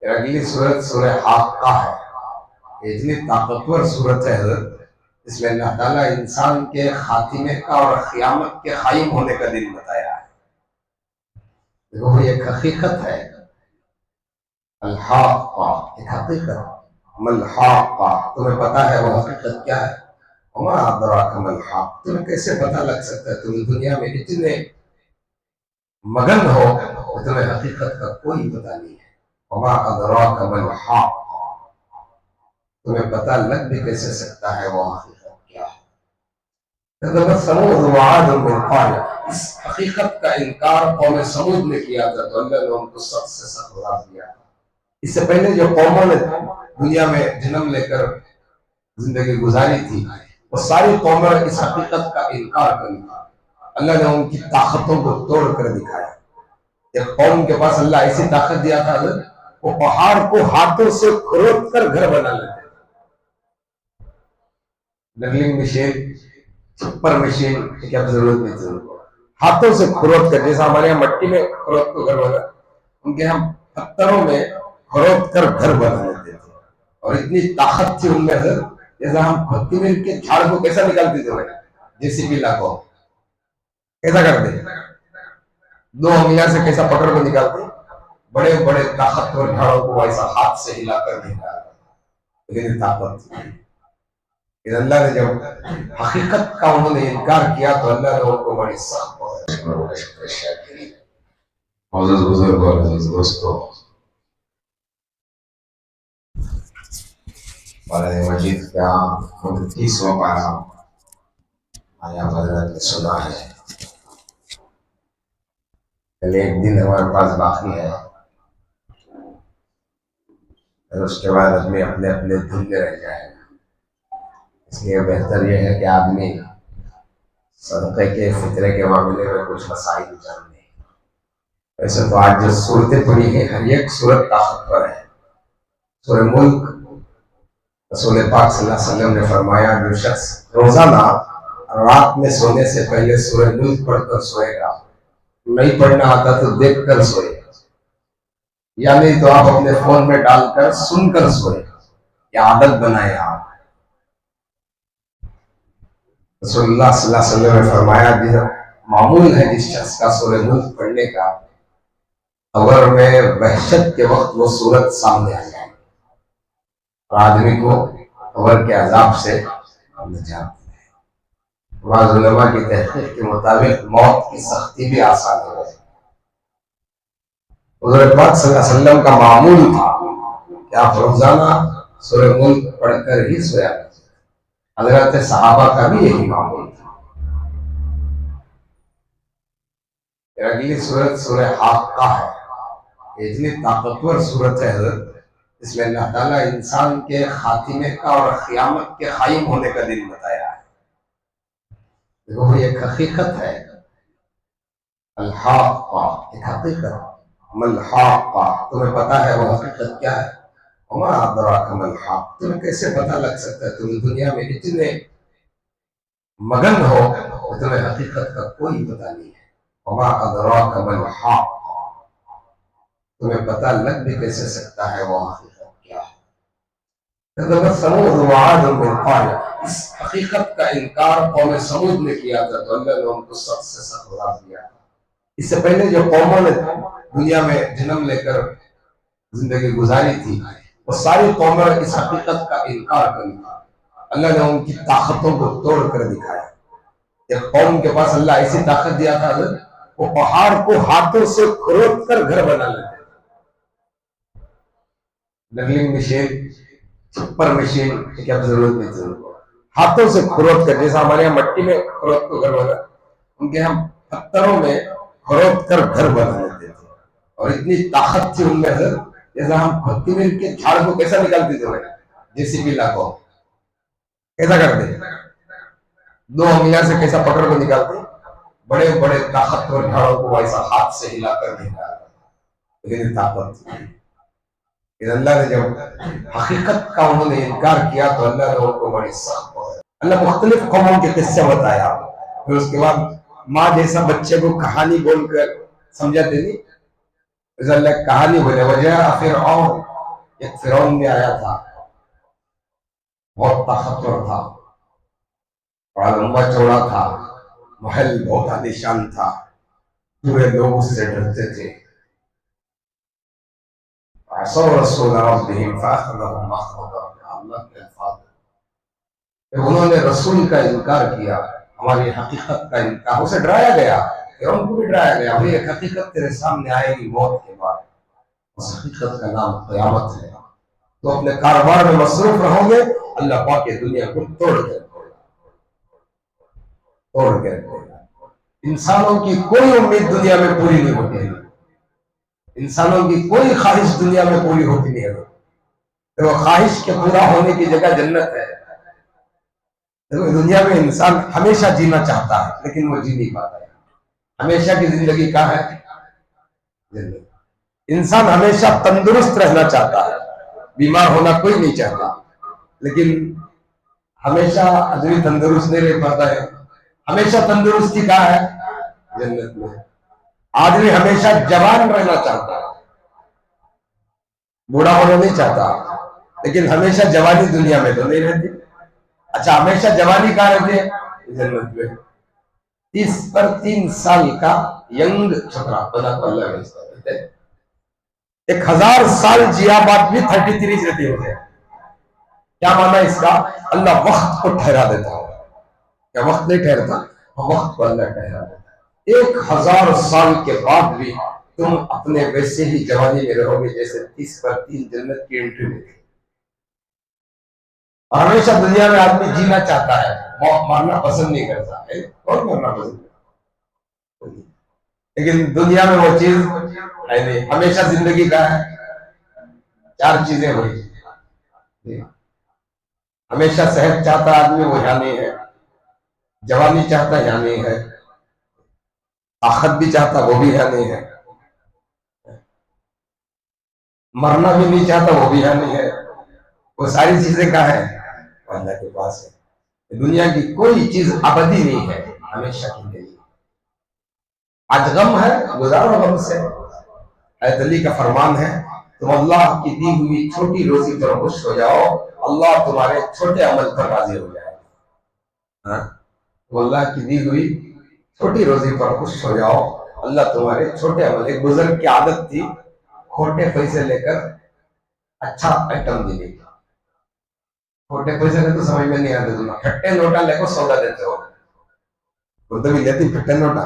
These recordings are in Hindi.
अगली सूरत सूरह हाक्का है। ये इतनी ताकतवर सूरत है इसमें अल्लाह ताला इंसान के खातिमे का और क़यामत के कायम होने का दिन बताया है। देखो ये एक हकीकत है। अल हाक्का एक हकीकत। मल हाक्का तुम्हें पता है वो हकीकत क्या है? वमा अदराका मल हाक्का तुम्हें कैसे पता लग सकता है? तुम दुनिया में इतने मगन हो तुम्हें हकीकत का कोई पता नहीं है। वमा अदराका मल हाक्का तुम्हें पता लग भी कैसे सकता है वो हकीकत क्या है? इस हकीकत का इनकार कौम समूद ने किया था तो अल्लाह ने उनको सख्त से सख्त अज़ाब दिया था। इससे पहले जो कौमों ने दुनिया में जन्म लेकर जिंदगी गुजारी थी वो सारी कौमें इस हकीकत का इनकार करी था। अल्लाह ने उनकी ताकतों को तोड़ कर दिखाया। एक कौम के पास अल्लाह ऐसी ताकत दिया था वो पहाड़ को हाथों से खुरद कर घर बना लेते थे। नगलिंग मशीन, सुपर मशीन की अब जरूरत नहीं थी उनको। हाथों से खुरद कर, जैसा हमारे यहाँ मट्टी में खुरद को घर बना, उनके हम पत्थरों में खुरद कर घर बना लेते थे। और इतनी ताकत थी उनमें जैसा हम कोत्मीर के झाड़ को कैसा निकालते थे जेसीबी लाको कैसा करते, दो अंगलियां से कैसा पकड़ को निकालते, बड़े बड़े ताकतवर झाड़ों को वैसा हाथ से हिलाकर निकालते। लेकिन ताकत थी। अल्लाह ने जब हकीकत का उन्होंने इनकार किया तो अल्लाह ने उनको बड़ी सख्त बुजुर्ग और दोस्तों, मजीद का 29वां पारा आया हजरत ने सुना है। कल एक दिन हमारे पास बाकी है और उसके बाद आदमी अपने अपने धुन में रह जाएगा। इसलिए बेहतर यह है कि आदमी सदक़े के फितरे के मामले में कुछ मसाइल जान ले। वैसे तो आज जो सूरतें पड़ी है हर एक सूरत ताकतवर है। सूरह मुल्क रसूल पाक सल्लल्लाहु अलैहि वसल्लम ने फरमाया जो शख्स रोजाना रात में सोने से पहले सूरह मुल्क पढ़कर सोएगा, नहीं पढ़ना आता तो देख कर सोए, या नहीं तो आप अपने फोन में डालकर सुनकर सोए, या आदत बनाए आप। रसूलुल्लाह सल्लल्लाहु अलैहि वसल्लम ने फरमाया मामूल है जिस शख्स का सूरह मुल्क पढ़ने का, कब्र में वहशत के वक्त वो सूरत सामने आ जाए और आदमी को कब्र के अजाब से निजात मिले। बाज़ उलमा की तहकीक के मुताबिक मौत की सख्ती भी आसान हो जाए। हुज़ूर पाक सल्लल्लाहु अलैहि वसल्लम का मामूल था कि आप रोजाना सूरह मुल्क पढ़कर ही सोया करते। हज़रत सहाबा का भी यही मामूल था। अगली सूरत सूरह हाक्का है। इतनी ताकतवर सूरत है इसमें अल्लाह ताला इंसान के खातिमे का और क़यामत के कायम होने का दिन बताया है। देखो ये एक हकीकत है। अल हाक्का एक हकीकत। मल हाक्का तुम्हें पता है वो हकीकत क्या है? वमा अदराका मल हाक्का तुम्हें कैसे पता लग सकता है? तुम दुनिया में इतने मगन हो तुम्हें हकीकत का कोई पता नहीं है। वमा अदराका मल हाक्का तुम्हें पता लग भी कैसे सकता है वो हकीकत क्या है? इस हकीकत का इनकार कौम समूद ने किया था तो अल्लाह ने उनको सख्त से सख्त अज़ाब दिया। इससे पहले जो कौमों ने दुनिया में जन्म लेकर जिंदगी गुजारी थी वो सारी कौमें इस हकीकत का इनकार करी था। अल्लाह ने उनकी ताकतों को तोड़ कर दिखाया। एक कौम के पास अल्लाह ऐसी ताकत दिया था वो पहाड़ को हाथों से खुरद कर घर बना लेते थे। नगलिंग मशीन, सुपर मशीन की अब जरूरत नहीं थी उनको। हाथों से खुरद कर, जैसा हमारे यहाँ मट्टी में खुरद को घर बना, उनके हम पत्थरों में खुरद कर घर बना लेते थे। और इतनी ताकत थी उनमें जैसा हम कोत्मीर के झाड़ को कैसा निकालते थे जेसीबी लाको कैसा करते, दो अंगलियां से कैसा पकड़ को निकालते, बड़े बड़े ताकतवर झाड़ों को वैसा हाथ से हिलाकर निकालते। लेकिन ताकत थी। अल्लाह ने जब हकीकत का उन्होंने इनकार किया तो अल्लाह ने उनको बड़ी सख्त, अल्लाह मुख्तलिफ कौमों के किस्से बताया। फिर उसके बाद माँ जैसा बच्चे को कहानी बोलकर समझाते नहीं, एक कहानी बोले, वजह फिरऔन, एक फिरौन में आया था, बहुत ताकतवर था, बड़ा लंबा चौड़ा था, महल बहुत आलीशान था, पूरे लोग उससे डरते थे। असौ रसूल रब्बिहिम फअख़ज़हुम अल्लाह के अल्फाज़, उन्होंने रसूल का इनकार किया, हमारी हकीकत का इनकार, उसे डराया गया, फिरौन को भी डराया गया, भाई एक हकीकत तेरे सामने आएगी मौत के बाद, उस हकीकत का नाम क़यामत है। तो अपने कारोबार में मसरूफ रहोगे, अल्लाह पाक के दुनिया को तोड़ के रखेगा। इंसानों की कोई उम्मीद दुनिया में पूरी नहीं होती है, इंसानों की कोई ख्वाहिश दुनिया में पूरी होती नहीं है। तो वो ख्वाहिश के पूरा होने की जगह जन्नत है। देखो दुनिया में इंसान हमेशा जीना चाहता है, लेकिन वो जी नहीं पाता है। हमेशा की जिंदगी क्या है? जन्नत। इंसान हमेशा तंदुरुस्त रहना चाहता है, बीमार होना कोई नहीं चाहता, लेकिन हमेशा आदमी तंदुरुस्त नहीं रह पाता है। हमेशा तंदुरुस्ती कहाँ है? जन्नत में। आदमी हमेशा जवान रहना चाहता है, बूढ़ा होना नहीं चाहता, लेकिन हमेशा जवानी दुनिया में तो नहीं रहती। अच्छा, हमेशा जवानी कहाँ रहती है? जन्नत में। 30 पर 3 साल का यंग छोकरा बना को अल्लाह भेजता है। 1000 साल जिया बात भी 33 रहती है। क्या माना इसका? अल्लाह वक्त को ठहरा देता है। क्या वक्त नहीं ठहरता? वक्त को अल्लाह ठहरा देता है। 1000 साल के बाद भी तुम अपने वैसे ही जवानी में रहोगे जैसे 30 पर 3 जन्नत की एंट्री में थी। और हमेशा दुनिया में आदमी जीना चाहता है, मरना पसंद नहीं करता है। कौन मरना पसंद करता है? लेकिन दुनिया में वो चीज है नहीं। हमेशा जिंदगी का है, 4 चीजें हुई। हमेशा सेहत चाहता आदमी, वो यहाँ नहीं है। जवानी चाहता, यहाँ नहीं है। ताकत भी चाहता, वो भी यहाँ नहीं है। मरना भी नहीं चाहता, वो भी यहाँ नहीं है। वो सारी चीजें कहाँ है? अल्लाह के पास है। दुनिया की कोई चीज अबदी नहीं है, हमेशा की नहीं। आज गम है, गुजारो गम से। हज़रत अली का फरमान है, तुम अल्लाह की दी हुई छोटी रोजी पर खुश हो जाओ, अल्लाह तुम्हारे छोटे अमल पर राजी हो जाएगा। हाँ? तो अल्लाह की दी हुई छोटी रोजी पर खुश हो जाओ, अल्लाह तुम्हारे छोटे अमल। एक बुजुर्ग की आदत थी खोटे पैसे लेकर अच्छा आइटम देने की। खोटे पैसे ने तो समझ में नहीं आते, तुम खट्टे नोटा लेकर सौदा देते हो। वो तो भी लेती खट्टे नोटा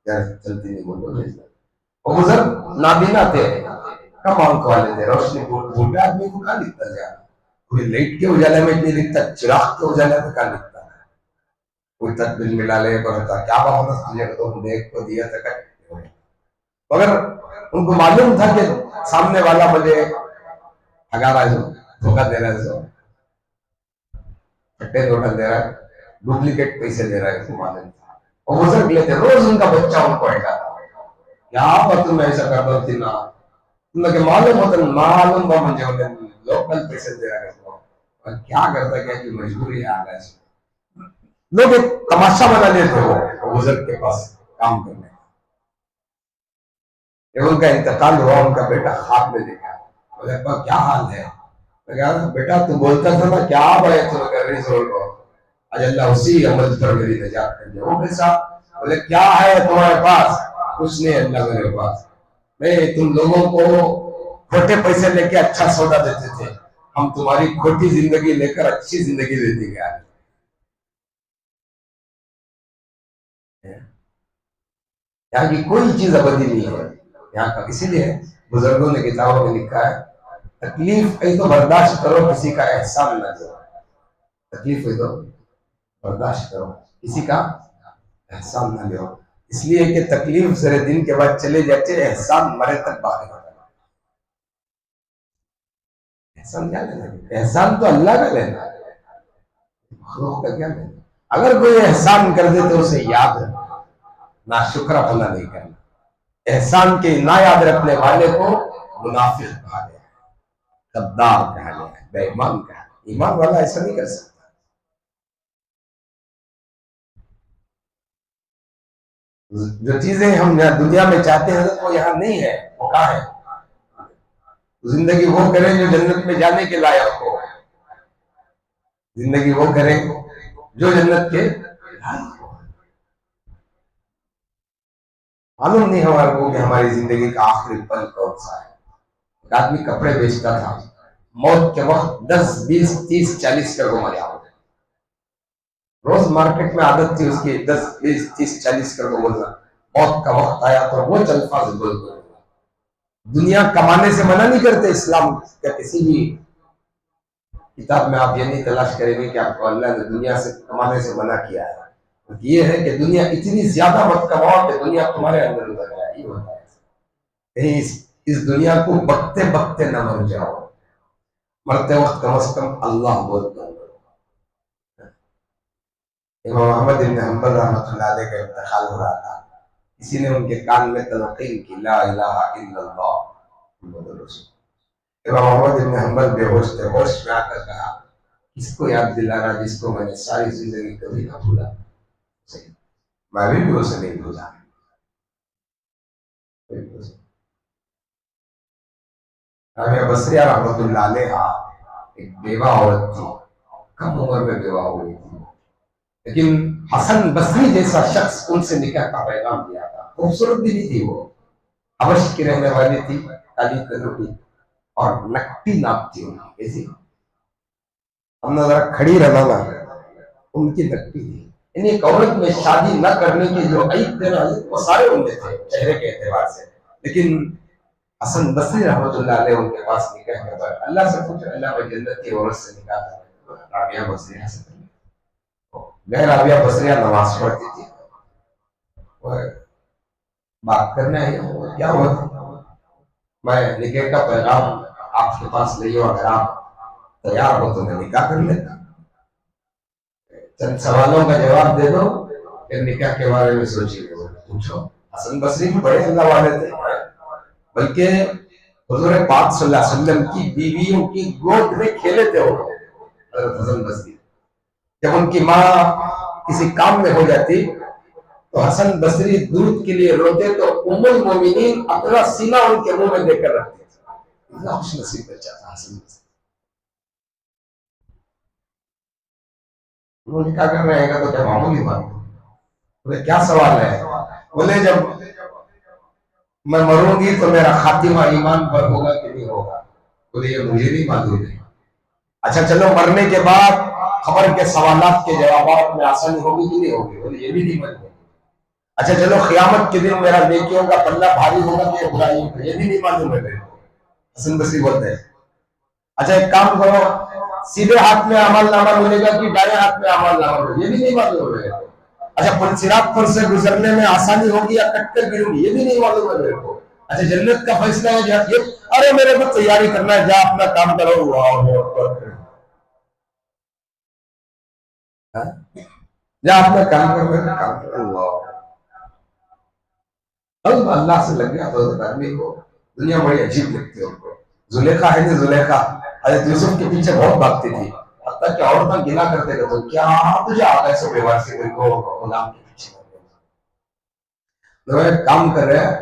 यार, चलती नहीं बोलो। वो बुजुर्ग नाबीना थे, कम आंख वाले थे, रोशनी बूढ़े आदमी को कहाँ दिखता जा, कोई लाइट के उजाले में नहीं दिखता, चिराग के उजाले में कहाँ दिखता है। कोई तदबीर मिला ले बता क्या बात तुझे तो देख को दिया था। मगर उनको मालूम था कि सामने वाला मुझे ठगा रहा है, धोखा दे रहा है, खट्टे नोटा दे रहा है, डुप्लीकेट पैसे दे रहा है, उसको मालूम था। और बुजुर्ग लेते, रोज उनका बच्चा उनको हटाता, क्या पर तुम ऐसा कर दो ना, तुम मालूम होता मालूम बा मुझे लोकल पैसे दे रहा है, और क्या करता क्या कि मजबूरी आ गया। लोग एक तमाशा बना लेते हो बुजुर्ग के पास काम करने। उनका इंतकाल हुआ, उनका बेटा हाथ में देखा, बोले क्या हाल है? बेटा तू बोलता था ना क्या भाई तुम कर रही हो, आज अल्लाह उसी अमल पर मेरी निजात कर दिया। वो कैसा? बोले क्या है तुम्हारे पास? कुछ नहीं अल्लाह मेरे पास, नहीं तुम लोगों को खोटे पैसे लेके अच्छा सौदा देते थे, हम तुम्हारी खोटी जिंदगी लेकर अच्छी जिंदगी देते गए। यहाँ की कोई चीज अबदी नहीं है यहाँ का। इसीलिए बुजुर्गों ने किताबों में लिखा है, तकलीफ है तो बर्दाश्त करो, किसी का एहसान न करो। तकलीफ है तो बर्दाश्त करो, किसी का एहसान न लो। इसलिए कि तकलीफ जरे दिन के बाद चले जाते, एहसान मरे तक बाकी होता है। एहसान क्या लेना? एहसान तो अल्लाह का लेना है, मखलूक का क्या लेना। अगर कोई एहसान कर दे तो उसे याद रखना, ना शुक्र भला नहीं करना। एहसान के ना याद रखने वाले को मुनाफिक कहा गया, गद्दार कहा गया, बेईमान कहा गया। ईमान वाला ऐसा नहीं कर सकता। जो चीजें हम दुनिया में चाहते हैं वो यहाँ नहीं है, वो कहाँ है? जिंदगी वो करें जो जन्नत में जाने के लायक हो, जिंदगी वो करें जो जन्नत के लायक हो। मालूम नहीं हमारे को कि हमारी जिंदगी का आखिरी पल कौन सा है। एक आदमी कपड़े बेचता था, मौत के वक्त 10, 20, 30, 40 कर वो मरा। रोज मार्केट में आदत थी उसकी 10, 20, 30, 40 कर वो बोलना। मौत का वक्त आया तो वो अल्फाज बोल। दुनिया कमाने से मना नहीं करते इस्लाम या किसी भी किताब में आप ये नहीं तलाश करेंगे कि आपको अल्लाह ने दुनिया से कमाने से मना किया है। तो ये है कि दुनिया इतनी ज्यादा मत कमाओ कि दुनिया तुम्हारे अंदर उतर जाए। ये होता है कहीं इस दुनिया को बकते बकते न मर जाओ, मरते वक्त कम से कम अल्लाह बोल दो। इमाम अहमद इब्न हंबल रहमतुल्लाह अलैह का इंतकाल हो रहा था, किसी ने उनके कान में तलकीन की ला इलाहा इल्लल्लाह मुहम्मदुर रसूलुल्लाह। इमाम अहमद इब्न हंबल बेहोश थे, होश में आकर कहा, किसको याद दिलाना जिसको मैंने सारी जिंदगी कभी ना भूला। मैं भी उसे नहीं भूला। राबिया बसरिया रहमतुल्लाह अलैहा एक बेवा औरत थी, कम उम्र में बेवा हुई थी, लेकिन हसन बसरी जैसा शख्स उनसे निकाह का पैगाम दिया था। खूबसूरत भी नहीं थी वो, हबश की रहने वाली थी, काली कलर और नकटी नाप थी उनकी। कैसी हमने जरा खड़ी रहना ना, उनकी नकटी थी। यानी एक औरत में शादी न करने के जो अयब थे ना, वो सारे उनके थे चेहरे के एतबार से। लेकिन हसन बसरी रहमतुल्लाह अलैह उनके पास निकाह के बाद अल्लाह से पूछा, अल्लाह मैं जन्नत की औरत से निकाह करूं। राबिया बसरिया से गैर राबिया बसरिया नमाज पढ़ती थी, बात करने आई हूँ, क्या हुआ, मैं निकाह का पैगाम आपके पास ले आओ, अगर आप तैयार हो तो मैं निकाह कर लेता। चंद सवालों का जवाब दे दो, फिर निकाह के बारे में सोचिए। पूछो। हसन बसरी भी बड़े अल्लाह वाले थे, बल्कि हुजूर पाक सल्लल्लाहु अलैहि वसल्लम की बीवियों की गोद में खेले थे वो हसन बसरी। जब उनकी माँ किसी काम में हो जाती तो हसन बसरी दूध के लिए रोते तो उम्मुल मोमिनीन अपना सीना उनके मुंह में देकर रखते थे। खुश नसीब बच्चा था हसन बसरी। उन्होंने क्या कर रहे हैं तो क्या मामूली बात? बोले क्या सवाल है? बोले जब मैं मरूंगी तो मेरा खातिमा ईमान पर होगा कि नहीं होगा? बोले ये मुझे नहीं मालूम है। अच्छा चलो मरने के बाद खबर के सवालात के जवाब में आसानी होगी कि नहीं होगी? बोले ये भी नहीं मालूम। अच्छा चलो क़यामत के दिन मेरा नेकियों का पल्ला भारी होगा कि बुराइयों का? ये भी नहीं मालूम है। हसन बसरी बोलते हैं अच्छा एक काम करो, सीधे हाथ में अमल नामा मिलेगा कि दाएं हाथ में अमल नामा मिलेगा? ये भी नहीं मालूम है। अच्छा पुलसिरात पर से गुजरने में आसानी होगी या कटकर गिरूंगी? ये भी नहीं मालूम है मेरे को। अच्छा जन्नत का फैसला है ये, अरे मेरे को तैयारी करना है, जा अपना काम करो। जा अपना काम करो। अब अल्लाह से लग गया तो आदमी को दुनिया बड़ी अजीब लगती है उनको। जुलेखा है ना, जुलेखा हज़रत यूसुफ के पीछे बहुत भागती थी, हत्ता कि औरतें गिला करते थे तो क्या तुझे आ गए सब व्यवहार से मेरे को गुलाम के पीछे। तो एक काम कर रहे हैं,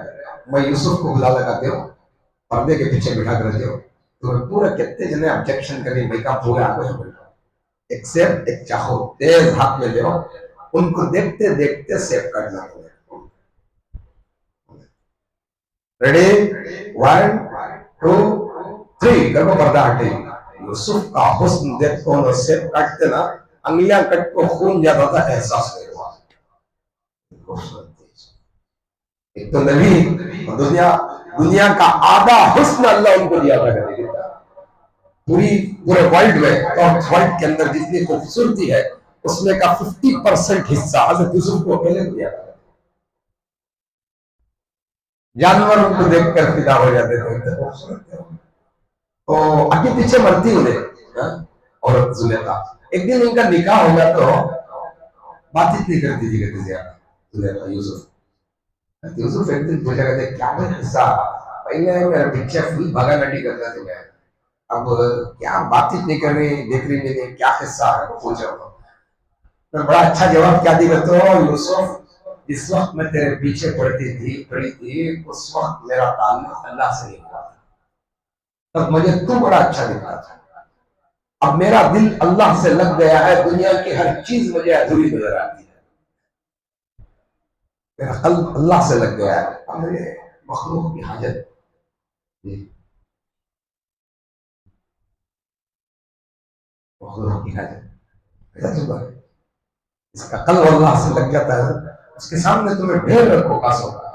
मैं यूसुफ को बुला लगाते हो, पर्दे के पीछे बिठा कर दो, तो पूरा कितने जने ऑब्जेक्शन करें मेकअप पूरे आ गए, एक्सेप्ट एक चाहो तेज हाथ में ले, उनको देखते देखते सेव करना है। रेडी 1 2 3 करो, पर्दा हटे। यूसुफ का हुस्न देखो ना, सेव काटते ना अंगलियां कट को खून जाता था, एहसास नहीं हुआ। एक तो नबी दुनिया का आधा हुस्न अल्लाह उनको दिया था। पूरे वर्ल्ड में और वर्ल्ड के अंदर जितनी खूबसूरती है उसमें का 50% हिस्सा हज़रत यूसुफ को अकेले दिया था। जानवर उनको देखकर फिदा हो जाते थे। तो आगे पीछे मरती उन्हें औरत जुलेखा। एक दिन उनका निकाह हो गया तो बातचीत नहीं करती थी कहते जुलेखा यूसुफ एक दिन पूछा करते क्या हिस्सा, पहले मेरा पीछे फुल भगानाटी करता था मैं, अब क्या बातचीत नहीं कर रही, देख रही नहीं, क्या हिस्सा है पूछा। मैं बड़ा अच्छा जवाब क्या दी करते हो यूसुफ, जिस वक्त मैं तेरे पीछे पड़ी थी उस वक्त मेरा ताल्लुक अल्लाह से नहीं हुआ था, तब मुझे तू बड़ा अच्छा दिखता था। अब मेरा दिल अल्लाह से लग गया है, दुनिया की हर चीज मुझे अधूरी नजर आती है। मेरा कल्ब अल्लाह से लग गया है, अब मुझे मखलूक की हाजत मखलूक की हाजत इसका कल्ब अल्लाह से लग जाता है, उसके सामने तुम्हें ढेर रखो कासों का।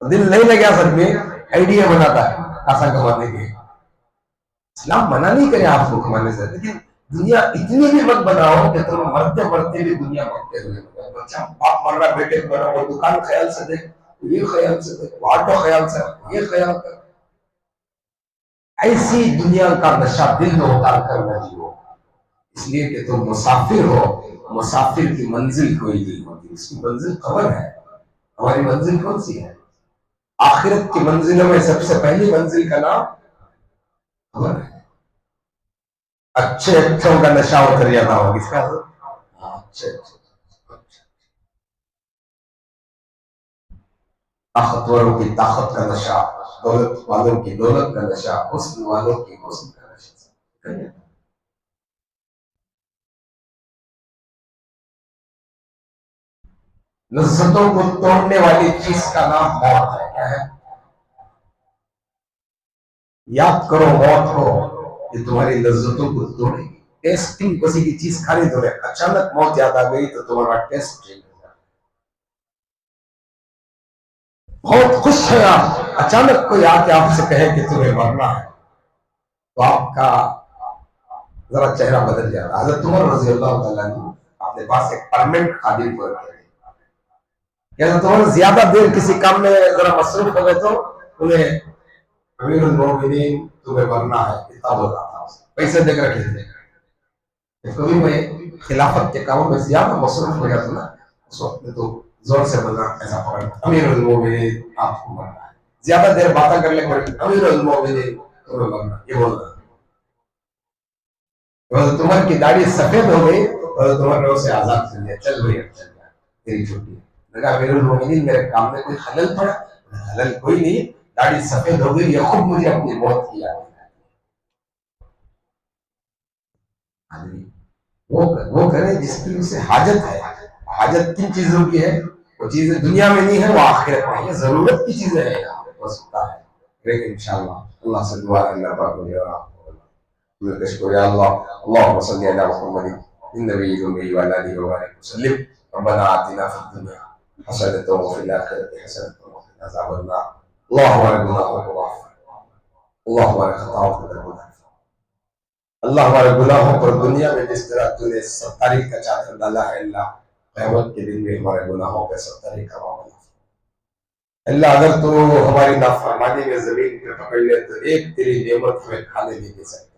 दिल नहीं लगा सर में आइडिया बनाता है कासा कमाने के। इस्लाम मना नहीं करे आपको कमाने से, लेकिन दुनिया इतनी भी मत बनाओ कि तुम मरते मरते भी दुनिया मरते हुए बच्चा बाप मर रहा बेटे मर रहा, वो दुकान ख्याल से देख, ये ख्याल से देख, ऑटो ख्याल से, ये ख्याल कर। ऐसी दुनिया का नशा दिल में उतार कर न जियो, इसलिए कि तुम मुसाफिर हो। मुसाफिर की मंजिल कोई नहीं होती, उसकी मंजिल कब्र है। हमारी मंजिल कौन सी है? आखिरत की मंजिलों में सबसे पहली मंजिल का नाम कब्र है। अच्छे अच्छों का नशा उतर जाना हो, किसका? अच्छे ताकतवरों की ताकत का नशा, दौलत वालों की दौलत का नशा, हुस्न वालों की हुस्न का नशा। लज्जतों को तोड़ने वाली चीज का नाम मौत है। क्या है? याद करो मौत को, ये तुम्हारी लज्जतों को तोड़ेगी। टेस्टिंग किसी की चीज खानी तो अचानक मौत याद आ गई तो तुम्हारा टेस्ट चेंज हो जाए। बहुत खुश है आप, अचानक कोई आके आपसे कहे कि तुम्हें मरना है तो आपका जरा चेहरा बदल जाता है। हज़रत उमर रज़ी अल्लाह तआला अन्हु अपने पास एक परमानेंट खादिम को रखे थे। क्या तुम्हारा ज्यादा देर किसी काम में जरा मसरूफ हो गए तो उन्हें अमीरुल मोमिनीन तुम्हें मरना है इतना बोला था, पैसे देकर रखे थे। कभी मैं खिलाफत के कामों में ज्यादा मसरूफ हो गया था ना, उस वक्त में तो जोर से बोलना ऐसा पकड़, अमीरुल मोमिनीन आपको मरना है। ज्यादा देर बातें कर ले, अमीरुल मोमिनीन तुम्हें मरना, ये बोलना। तुम्हारी की दाढ़ी सफेद हो गई और तुम्हारे उसे आजाद कर दिया, चल भैया चल जा, तेरी छुट्टी। लगा अमीरुल मोमिनीन मेरे काम में कोई खलल पड़ा? खलल कोई नहीं, दाढ़ी सफेद हो गई, ये खुद मुझे अपनी मौत की याद है। वो करे जिसकी उसे हाजत है। हाजत किन चीजों की है? वो चीजें दुनिया में नहीं है, वो आखिरत में है। जरूरत की चीजें हैं, हो सकता है, लेकिन इंशाअल्लाह अल्लाह से दुआ है अल्लाह पाक मुझे और आपको मिलकर शुक्रिया। अल्लाहुम्मा सल्ली अला मुहम्मद नबी उम्मी व अला आलिहि व सल्लिम। रब्बना आतिना फिद दुनिया हसनतन व फिल आखिरति हसनतन व क़िना अज़ाबन नार। अल्लाहुम्मा हमारे गुनाहों को माफ कर, अल्लाह हमारे खताओं को दरगुजार, अल्लाह हमारे गुनाहों पर दुनिया में जिस तरह तूने सत्तारी का चादर डाला है, अल्लाह क़यामत के दिन में हमारे गुनाहों पे सत्तारी का मामला। अल्लाह अगर तू हमारी नाफरमानी में जमीन पे पकड़ ले तो एक तेरी नेमत हमें खाने नहीं दे सकता।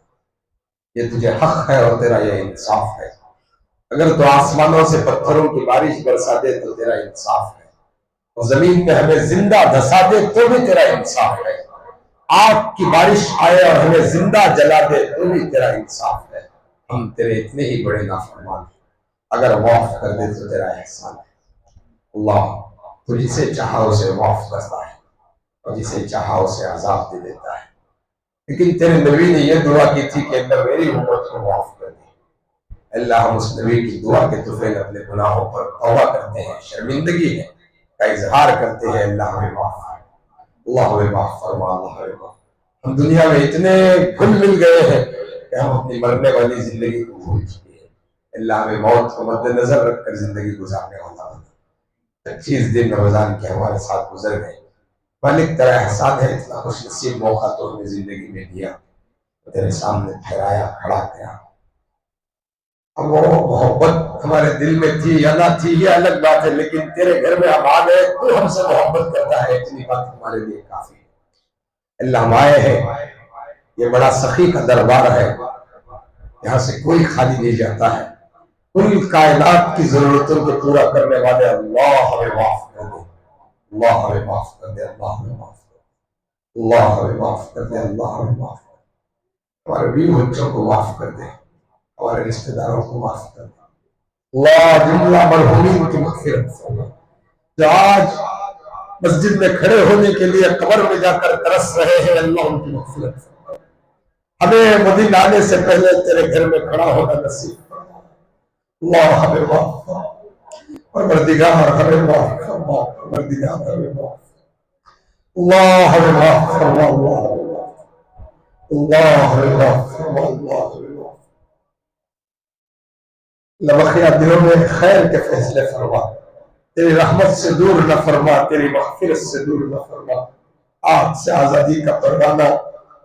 ये तुझे हक है और तेरा ये इंसाफ है। अगर तू आसमानों से पत्थरों की बारिश बरसा दे तो तेरा इंसाफ है, और जमीन में हमें जिंदा धसा दे तो भी तेरा इंसाफ है। आग की बारिश आए और हमें जिंदा जला दे तो भी तेरा इंसाफ है। हम तेरे इतने ही बड़े नाफरमान, अगर माफ कर दे तो तेरा एहसान है। अल्लाह तू जिसे चाहा उसे माफ करता है और जिसे चाहा उसे अजाब दे देता है। लेकिन तेरे नबी ने यह दुआ की थी कि अल्लाह मेरी उम्मत को माफ कर दे। अल्लाह हम उस नबी की दुआ के तुफैल अपने गुनाहों पर तौबा करते हैं, शर्मिंदगी है का इजहार करते हैं। अल्लाह हमें माफ फरमा, अल्लाह हमें माफ फरमा, अल्लाह हमें माफ। हम दुनिया में इतने घुल मिल गए हैं कि हम अपनी मरने वाली जिंदगी को भूल चुके हैं। अल्लाह हमें मौत को मद्देनजर रखकर जिंदगी गुजारने वाला बना। 25 दिन रमजान के हमारे साथ गुजर गए, मालिक तेरा एहसान है, इतना खुश नसीब मौका तो हमें जिंदगी में दिया, तो तेरे सामने ठहराया, खड़ा किया। अब वो मोहब्बत हमारे दिल में थी या ना थी ये अलग बात है, लेकिन तेरे घर में हम आ गए तो हमसे मोहब्बत करता है, इतनी बात हमारे लिए काफी है। अल्लाह हम आए हैं, ये बड़ा सखी का दरबार है, यहाँ से कोई खाली नहीं जाता है। कुल कायनात की जरूरतों को पूरा करने वाले अल्लाह हमें माफ कर दे, अल्लाह हमें माफ कर दे, अल्लाह हमें माफ कर दे, अल्लाह हमें माफ कर दे, अल्लाह हमें माफ कर दे। हमारे बीवी बच्चों को माफ कर दे, हमारे रिश्तेदारों को माफ कर दे। अल्लाह जुमला मरहूमीन की मग़फ़िरत फरमा। जो आज मस्जिद में खड़े होने के लिए कब्र में जाकर तरस रहे हैं, अल्लाह उनकी मग़फ़िरत फरमा। हमें मदीना आने से पहले तेरे घर में खड़ा होना नसीब फरमा। अल्लाह हमें माफ फरमा, परवरदिगार हमें माफ फरमा, परवरदिगार हमें माफ, अल्लाह हमें माफ फरमा, अल्लाह हमें माफ फरमा, अल्लाह हमें माफ। लबखिया दिलों में खैर के फैसले फरमा, तेरी रहमत से दूर न फरमा, तेरी मग़फ़िरत से दूर न फरमा। आग से आजादी का परवाना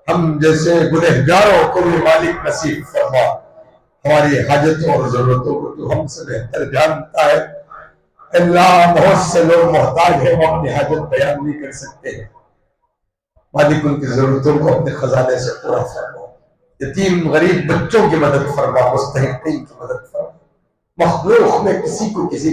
हम जैसे गुनहगारों को भी मालिक नसीब फरमा। हमारी हाजतों और जरूरतों को तू हमसे बेहतर जानता है। अल्लाह बहुत से लोग मोहताज हैं, वो अपनी हाजत बयान नहीं कर सकते हैं। मालिक उनकी जरूरतों को अपने खजाने से पूरा फरमा। यतीम गरीब बच्चों की मदद फरमा, मुस्तहिक़ीन की मदद फरमा। मखलूक में किसी को किसी